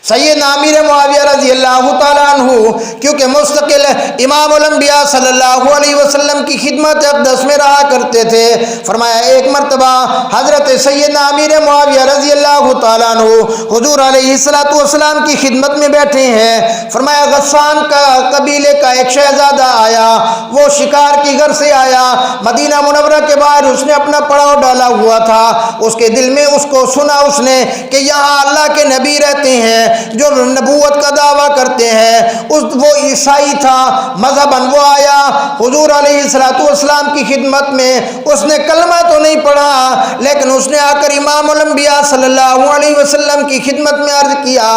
سیدنا امیر معاویہ رضی اللہ تعالیٰ عنہ کیونکہ مستقل امام الانبیاء صلی اللہ علیہ وسلم کی خدمت اقدس میں رہا کرتے تھے، فرمایا ایک مرتبہ حضرت سیدنا امیر معاویہ رضی اللہ تعالیٰ عنہ حضور علیہ السلام کی خدمت میں بیٹھے ہیں، فرمایا غسان کا قبیلے کا ایک شہزادہ آیا، وہ شکار کی غرض سے آیا، مدینہ منورہ کے باہر اس نے اپنا پڑاؤ ڈالا ہوا تھا، اس کے دل میں اس کو سنا اس نے کہ یہاں اللہ کے نبی رہتے ہیں جو نبوت کا دعویٰ کرتے ہیں، وہ عیسائی تھا مذہباً، وہ آیا حضور علیہ السلام کی خدمت میں، اس نے کلمہ تو نہیں پڑھا لیکن اس نے آ کر امام الانبیاء صلی اللہ علیہ وسلم کی خدمت میں عرض کیا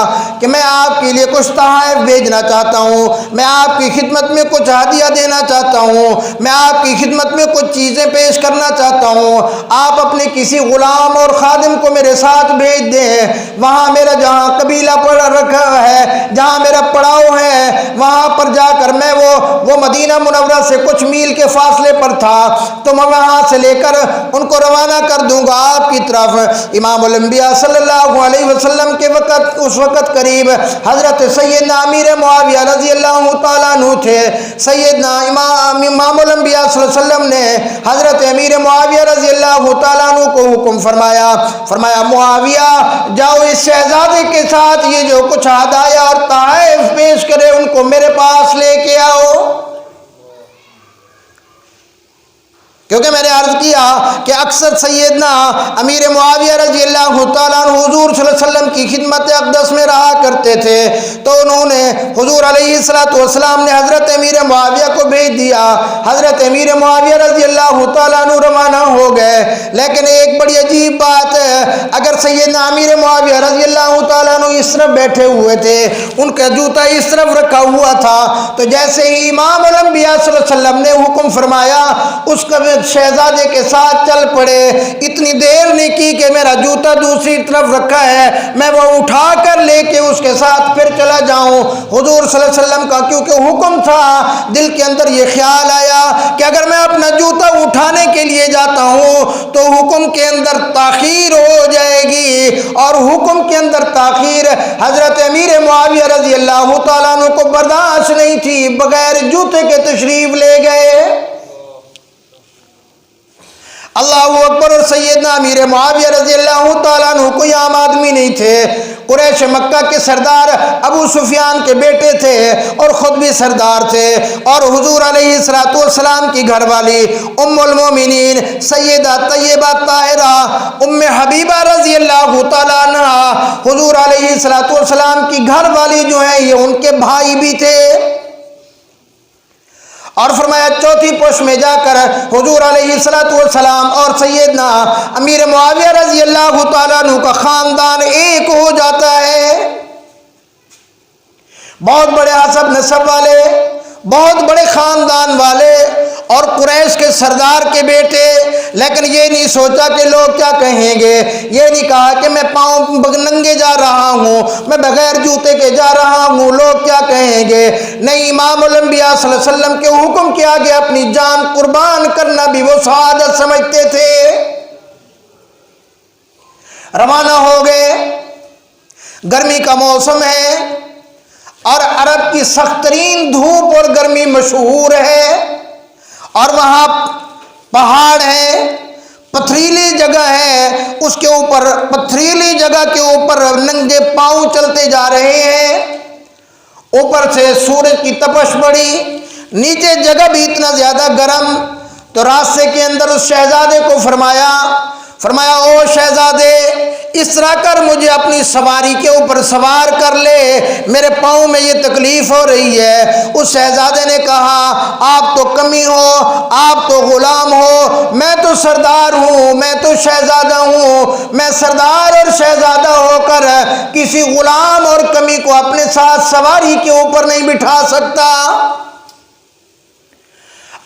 کہ میں آپ کے لیے کچھ تحائف بھیجنا چاہتا ہوں، میں آپ کی خدمت میں کچھ ہدیہ دینا چاہتا ہوں، میں آپ کی خدمت میں کچھ چیزیں پیش کرنا چاہتا ہوں، آپ اپنے کسی غلام اور خادم کو میرے ساتھ بھیج دیں، وہاں میرا جہاں قبیلہ پڑ رکھا ہے، جہاں میرا پڑاؤ ہے، وہاں پر جا کر میں وہ مدینہ منورہ سے کچھ میل کے فاصلے پر تھا تو میں وہاں سے لے کر ان کو روانہ کر دوں گا آپ کی طرف۔ امام الانبیاء صلی اللہ علیہ وسلم کے وقت اس وقت قریب حضرت سیدنا امیر معاویہ رضی اللہ تعالیٰ عنہ تھے۔ سیدنا امام الانبیاء صلی اللہ علیہ وسلم نے حضرت امیر معاویہ رضی اللہ تعالیٰ عنہ کو حکم فرمایا معاویہ جاؤ اس شہزادے کے ساتھ یہ جو کچھ ہدایہ اور تحائف پیش کرے ان کو میرے پاس لے کے آؤ، کیونکہ میں نے عرض کیا کہ اکثر سیدنا امیر معاویہ رضی اللہ تعالیٰ عنہ حضور صلی اللہ علیہ وسلم کی خدمت اقدس میں رہا کرتے تھے، تو انہوں نے حضور علیہ السلام نے حضرت امیر معاویہ کو بھیج دیا، حضرت امیر معاویہ رضی اللہ تعالیٰ عنہ روانہ ہو گئے۔ لیکن ایک بڑی عجیب بات ہے، اگر سیدنا امیر معاویہ رضی اللہ تعالیٰ عنہ اس طرف بیٹھے ہوئے تھے، ان کا جوتا اس طرف رکھا ہوا تھا، تو جیسے ہی امام الانبیاء صلی اللہ علیہ وسلم نے حکم فرمایا اس کا شہزادے کے ساتھ چل پڑے، اتنی دیر نہیں کی کہ میرا جوتا دوسری طرف رکھا ہے میں وہ اٹھا کر لے کے اس کے ساتھ پھر چلا جاؤں۔ حضور صلی اللہ علیہ وسلم کا کیونکہ حکم تھا، دل کے اندر یہ خیال آیا کہ اگر میں اپنا جوتا اٹھانے کے لیے جاتا ہوں تو حکم کے اندر تاخیر ہو جائے گی، اور حکم کے اندر تاخیر حضرت امیر معاویہ رضی اللہ تعالیٰ عنہ کو برداشت نہیں تھی، بغیر جوتے کے تشریف لے گئے۔ اللہ اکبر۔ اور سیدنا امیر معاویہ رضی اللہ تعالیٰ عنہ کوئی عام آدمی نہیں تھے، قریش مکہ کے سردار ابو سفیان کے بیٹے تھے اور خود بھی سردار تھے، اور حضور علیہ السلام کی گھر والی ام المومنین سیدہ طیبہ طاہرہ ام حبیبہ رضی اللہ تعالیٰ عنہ حضور علیہ السلام کی گھر والی جو ہے یہ ان کے بھائی بھی تھے۔ اور فرمایا چوتھی پوش میں جا کر حضور علیہ السلام اور سیدنا امیر معاویہ رضی اللہ تعالیٰ عنہ کا خاندان ایک ہو جاتا ہے، بہت بڑے حسب نسب والے، بہت بڑے خاندان والے اور قریش کے سردار کے بیٹے، لیکن یہ نہیں سوچا کہ لوگ کیا کہیں گے، یہ نہیں کہا کہ میں پاؤں ننگے جا رہا ہوں، میں بغیر جوتے کے جا رہا ہوں، لوگ کیا کہیں گے۔ نہیں، امام الانبیاء صلی اللہ علیہ وسلم کے حکم کے آگے اپنی جان قربان کرنا بھی وہ سعادت سمجھتے تھے۔ روانہ ہو گئے، گرمی کا موسم ہے اور عرب کی سخت ترین دھوپ اور گرمی مشہور ہے، اور وہاں پہاڑ ہے، پتھریلی جگہ ہے، اس کے اوپر پتھریلی جگہ کے اوپر ننگے پاؤں چلتے جا رہے ہیں، اوپر سے سورج کی تپش بڑی، نیچے جگہ بھی اتنا زیادہ گرم۔ تو راستے کے اندر اس شہزادے کو فرمایا او شہزادے اس طرح کر مجھے اپنی سواری کے اوپر سوار کر لے، میرے پاؤں میں یہ تکلیف ہو رہی ہے۔ اس شہزادے نے کہا آپ تو کمی ہو، آپ تو غلام ہو، میں تو سردار ہوں، میں تو شہزادہ ہوں، میں سردار اور شہزادہ ہو کر کسی غلام اور کمی کو اپنے ساتھ سواری کے اوپر نہیں بٹھا سکتا۔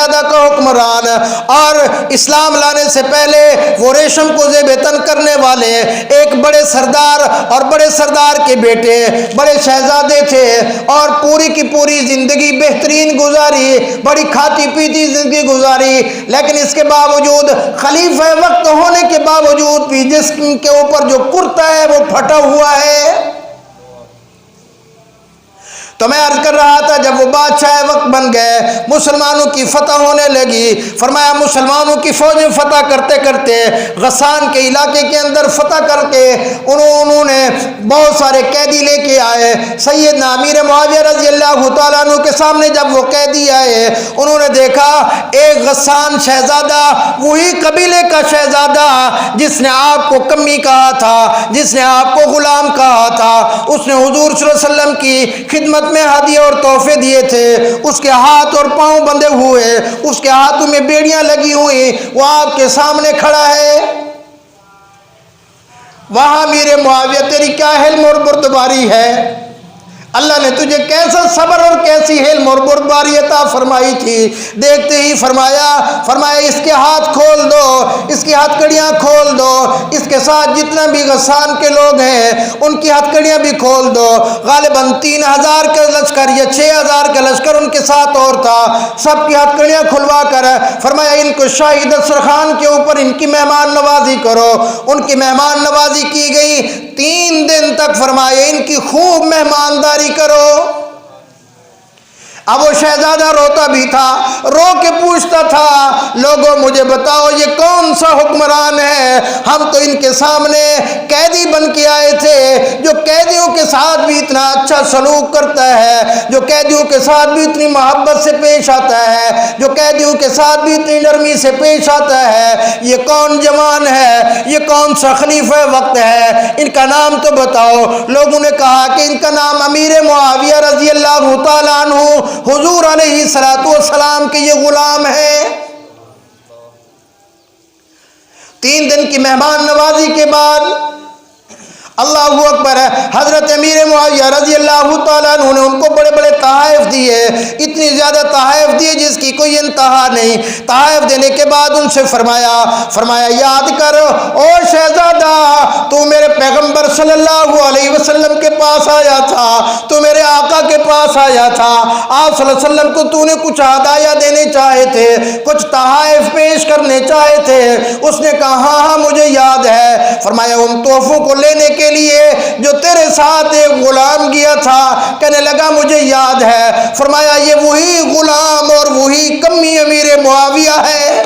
زیادہ کا حکمران اور اسلام لانے سے پہلے وہ ریشم کو زیب تن کرنے والے ایک بڑے سردار اور بڑے سردار کے بیٹے بڑے شہزادے تھے، اور پوری کی پوری زندگی بہترین گزاری، بڑی کھاتی پیتی زندگی گزاری، لیکن اس کے باوجود خلیفہ وقت ہونے کے باوجود بھی جس کے اوپر جو کرتا ہے وہ پھٹا ہوا ہے۔ تو میں عرض کر رہا تھا جب وہ بادشاہ وقت بن گئے، مسلمانوں کی فتح ہونے لگی، فرمایا مسلمانوں کی فوجیں فتح کرتے کرتے غسان کے علاقے کے اندر فتح کر کے انہوں نے بہت سارے قیدی لے کے آئے۔ سیدنا امیر معاویہ رضی اللہ تعالیٰ عنہ کے سامنے جب وہ قیدی آئے، انہوں نے دیکھا ایک غسان شہزادہ، وہی قبیلے کا شہزادہ جس نے آپ کو کمی کہا تھا، جس نے آپ کو غلام کہا تھا، اس نے حضور صلی اللہ علیہ وسلم کی خدمت میں ہدیے اور تحفے دیے تھے، اس کے ہاتھ اور پاؤں بندھے ہوئے، اس کے ہاتھوں میں بیڑیاں لگی ہوئی، وہ آپ کے سامنے کھڑا ہے۔ وہاں امیر معاویہ تیری کیا حلم اور بردباری ہے؟ اللہ نے تجھے کیسا صبر اور کیسی حلم اور بردباری عطا فرمائی تھی؟ دیکھتے ہی فرمایا اس کے ہاتھ کھول دو، اس کی ہتھکڑیاں کھول دو، اس کے ساتھ جتنا بھی غسان کے لوگ ہیں ان کی ہتھکڑیاں بھی کھول دو۔ غالباً 3000 کا لشکر یا 6000 کا لشکر ان کے ساتھ اور تھا، سب کی ہتھکڑیاں کھلوا کر فرمایا ان کو شاہی دسترخوان کے اوپر ان کی مہمان نوازی کرو۔ ان کی مہمان نوازی کی گئی، 3 دن تک فرمایا ان کی خوب مہمانداری کرو۔ اب وہ شہزادہ روتا بھی تھا، رو کے پوچھتا تھا لوگوں مجھے بتاؤ یہ کون سا حکمران ہے؟ ہم تو ان کے سامنے قیدی بن کے آئے تھے، جو قیدیوں کے ساتھ بھی اتنا اچھا سلوک کرتا ہے، جو قیدیوں کے ساتھ بھی اتنی محبت سے پیش آتا ہے، جو قیدیوں کے ساتھ بھی اتنی نرمی سے پیش آتا ہے، یہ کون جوان ہے؟ یہ کون سا خلیفہ وقت ہے؟ ان کا نام تو بتاؤ۔ لوگوں نے کہا کہ ان کا نام امیر معاویہ رضی اللہ تعالیٰ عنہ حضور علیہ السلام کے یہ غلام ہے۔ 3 دن کی مہمان نوازی کے بعد اللہ اکبر ہے، حضرت امیر معاویہ رضی اللہ تعالیٰ عنہ نے ان کو بڑے بڑے تحائف دیے، اتنی زیادہ تحائف دیے جس کی کوئی انتہا نہیں۔ تحائف دینے کے بعد ان سے فرمایا یاد کر او شہزادہ، تو میرے پیغمبر صلی اللہ علیہ وسلم کے پاس آیا تھا، تو میرے آقا کے پاس آیا تھا، آپ صلی اللہ علیہ وسلم کو تو نے کچھ ہدایہ دینے چاہے تھے، کچھ تحائف پیش کرنے چاہے تھے۔ اس نے کہا ہاں مجھے یاد ہے۔ فرمایا ان تحفوں کو لینے کے لیے جو تیرے ساتھ ایک غلام گیا تھا، کہنے لگا مجھے یاد ہے۔ فرمایا یہ وہی غلام اور وہی کمی امیر معاویہ ہے۔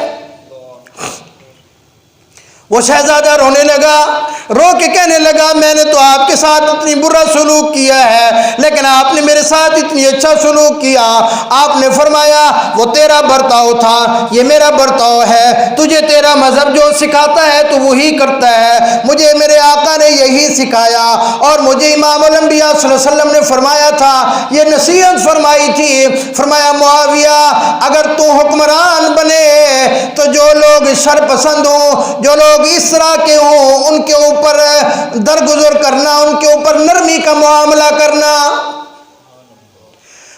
وہ شہزادہ رونے لگا، رو کے کہنے لگا میں نے تو آپ کے ساتھ اتنی برا سلوک کیا ہے، لیکن آپ نے میرے ساتھ اتنی اچھا سلوک کیا۔ آپ نے فرمایا وہ تیرا برتاؤ تھا، یہ میرا برتاؤ ہے، تجھے تیرا مذہب جو سکھاتا ہے تو وہی کرتا ہے، مجھے میرے آقا نے یہی سکھایا، اور مجھے امام الانبیاء صلی اللہ علیہ وسلم نے فرمایا تھا، یہ نصیحت فرمائی تھی، فرمایا معاویہ اگر تو حکمران بنے تو جو لوگ شر پسند ہوں، جو لوگ اس طرح کے ہوں، ان کے اوپر درگزر کرنا، ان کے اوپر نرمی کا معاملہ کرنا۔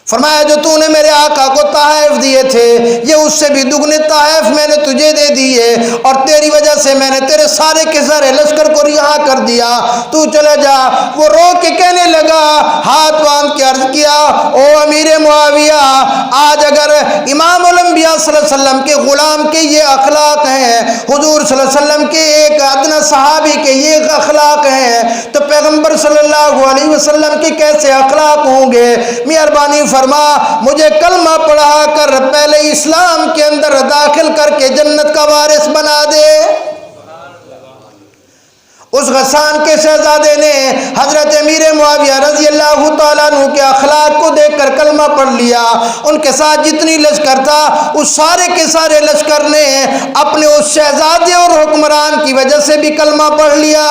فرمایا جو تو نے میرے آقا کو تحائف دیے تھے، یہ اس سے بھی دگنے تحائف میں نے تجھے دے دیے، اور تیری وجہ سے میں نے تیرے سارے کے سارے لشکر کو رہا کر دیا، تو چلا جا۔ وہ رو کے کہنے لگا، ہاتھ باندھ کے عرض کیا او امیر معاویہ، آج اگر امام الانبیاء صلی اللہ علیہ وسلم کے غلام کے یہ اخلاق ہیں، حضور صلی اللہ علیہ وسلم کے ایک ادنا صحابی کے یہ اخلاق ہیں، تو پیغمبر صلی اللہ علیہ وسلم کے کیسے اخلاق ہوں گے؟ مہربانی فرما مجھے کلمہ پڑھا کر پہلے اسلام کے اندر داخل کر کے جنت کا وارث بنا دے۔ اس غسان کے شہزادے نے حضرت امیر معاویہ رضی اللہ تعالیٰ عنہ کے اخلاق کو دیکھ کر کلمہ پڑھ لیا۔ ان کے ساتھ جتنی لشکر تھا اس سارے کے سارے لشکر نے اپنے اس شہزادے اور حکمران کی وجہ سے بھی کلمہ پڑھ لیا۔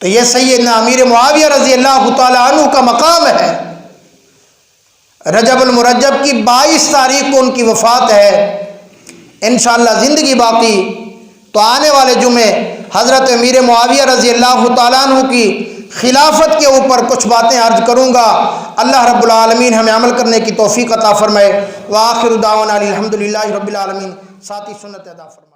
تو یہ سیدنا امیر معاویہ رضی اللہ تعالیٰ عنہ کا مقام ہے۔ رجب المرجب کی 22 تاریخ کو ان کی وفات ہے۔ انشاءاللہ زندگی باقی تو آنے والے جمعے حضرت امیر معاویہ رضی اللہ تعالیٰ عنہ کی خلافت کے اوپر کچھ باتیں عرض کروں گا۔ اللہ رب العالمین ہمیں عمل کرنے کی توفیق عطا فرمائے۔ وآخر دعوانا الحمدللہ رب العالمین، ساتھی سنت ادا فرمائے۔